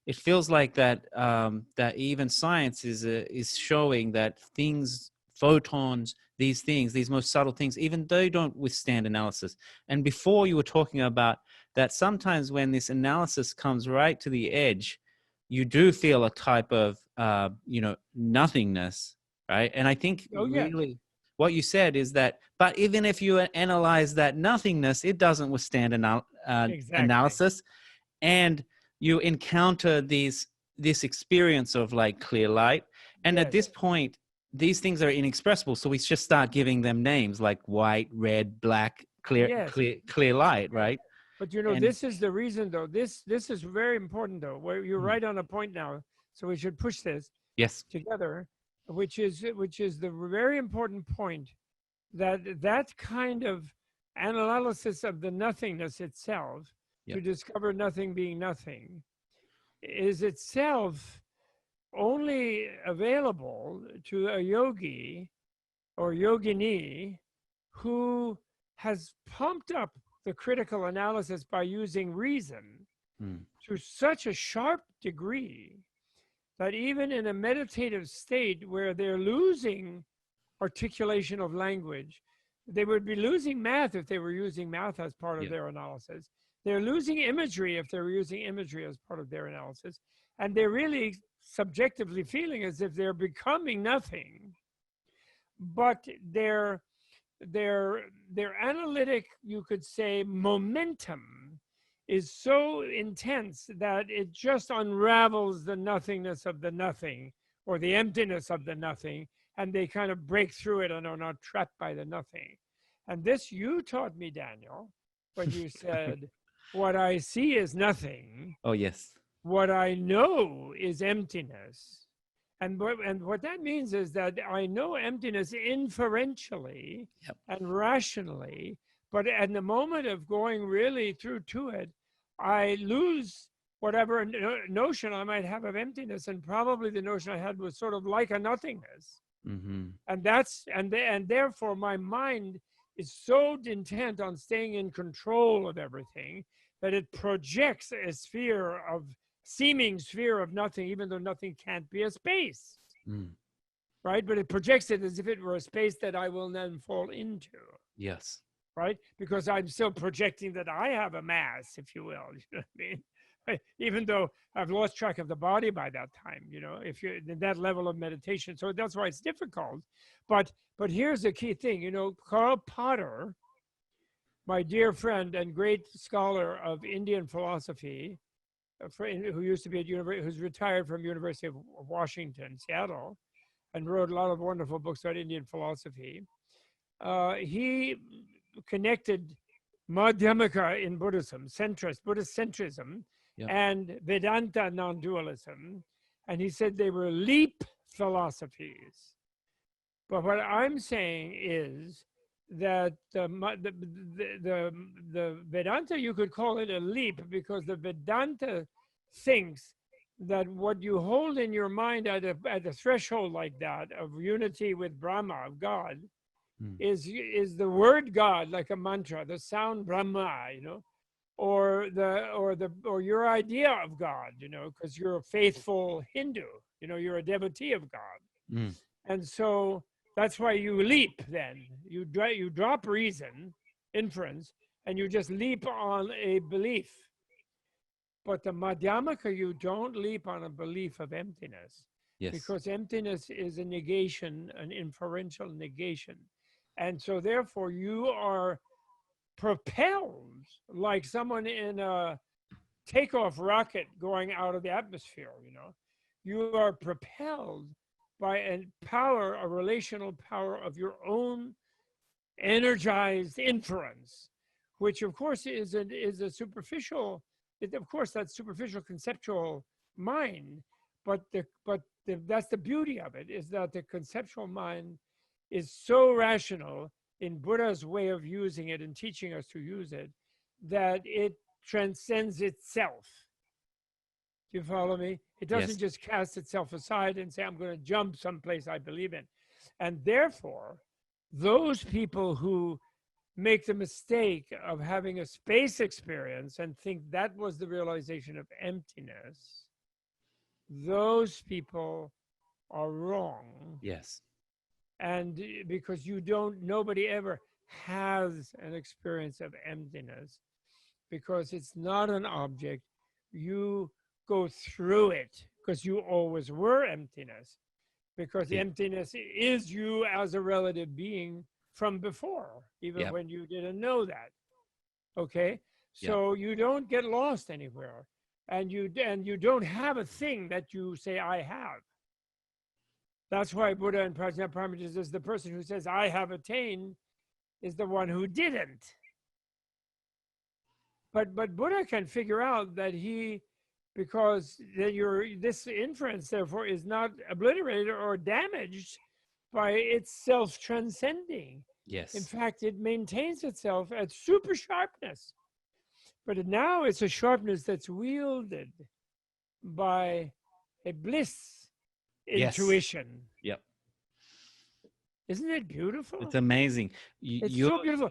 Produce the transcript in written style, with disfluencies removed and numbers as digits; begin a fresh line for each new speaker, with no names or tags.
it feels like that that even science is showing that things, photons, these things, these most subtle things, even they don't withstand analysis. And before you were talking about that sometimes when this analysis comes right to the edge, you do feel a type of nothingness, right? And I think
Oh, yes.
really what you said is that, but even if you analyze that nothingness, it doesn't withstand
Exactly.
analysis, and you encounter this experience of like clear light, and at this
Yes.
point these things are inexpressible, so we just start giving them names like white, red, black,
Yes.
clear light,
Yes.
right?
But you know,
And
this is the reason, though. This is very important, though. Where you're right on a point now. So we should push this
yes,
together, which is the very important point, that that kind of analysis of the nothingness itself,
yep,
to discover nothing being nothing, is itself only available to a yogi or yogini who has pumped up the critical analysis by using reason
mm,
to such a sharp degree that even in a meditative state where they're losing articulation of language, they would be losing math if they were using math as part of
yep,
their analysis. They're losing imagery if they were using imagery as part of their analysis. And they're really subjectively feeling as if they're becoming nothing. But their analytic, you could say, momentum is so intense that it just unravels the nothingness of the nothing, or the emptiness of the nothing, and they kind of break through it and are not trapped by the nothing. And this you taught me, Daniel, when you said, what I see is nothing,
oh yes,
what I know is emptiness. And what that means is that I know emptiness inferentially
yep,
and rationally, but at the moment of going really through to it, I lose whatever notion I might have of emptiness, and probably the notion I had was sort of like a nothingness.
mm-hmm,
And therefore my mind is so intent on staying in control of everything that it projects a sphere of seeming sphere of nothing, even though nothing can't be a space,
mm,
right? But it projects it as if it were a space that I will then fall into,
yes,
right? Because I'm still projecting that I have a mass, if you will. You know what I mean? Even though I've lost track of the body by that time, if you're in that level of meditation. So that's why it's difficult. But here's the key thing, Karl Potter, my dear friend and great scholar of Indian philosophy, who used to be at university, who's retired from University of Washington, Seattle, and wrote a lot of wonderful books about Indian philosophy. He connected Madhyamaka in Buddhism, Buddhist centrism,
yep,
and Vedanta non-dualism, and he said they were leap philosophies. But what I'm saying is that the Vedanta, you could call it a leap, because the Vedanta thinks that what you hold in your mind at a threshold like that of unity with Brahma, of God,
mm,
is the word God, like a mantra, the sound Brahma, or your idea of God, because you're a faithful Hindu, you're a devotee of God.
mm,
And so that's why you leap then. You drop reason, inference, and you just leap on a belief. But the Madhyamaka, you don't leap on a belief of emptiness,
yes,
because emptiness is a negation, an inferential negation. And so therefore you are propelled like someone in a takeoff rocket going out of the atmosphere, You are propelled by a relational power of your own energized inference, which of course is a superficial, of course, that superficial conceptual mind, but that's the beauty of it, is that the conceptual mind is so rational in Buddha's way of using it and teaching us to use it, that it transcends itself. Do you follow me? It doesn't
yes,
just cast itself aside and say, I'm going to jump someplace I believe in. And therefore, those people who make the mistake of having a space experience and think that was the realization of emptiness, those people are wrong.
Yes.
And because nobody ever has an experience of emptiness, because it's not an object. You go through it because you always were emptiness, because
Yeah.
emptiness is you as a relative being from before, even
Yep.
when you didn't know that. Okay?
Yep.
So you don't get lost anywhere. And you don't have a thing that you say, I have. That's why Buddha and Prajnaparamita says the person who says, I have attained, is the one who didn't. But Buddha can figure out that because this inference, therefore, is not obliterated or damaged by its self-transcending.
Yes.
In fact, it maintains itself at super sharpness. But now it's a sharpness that's wielded by a bliss
Yes.
intuition.
Yep.
Isn't it beautiful?
It's amazing.
It's so beautiful.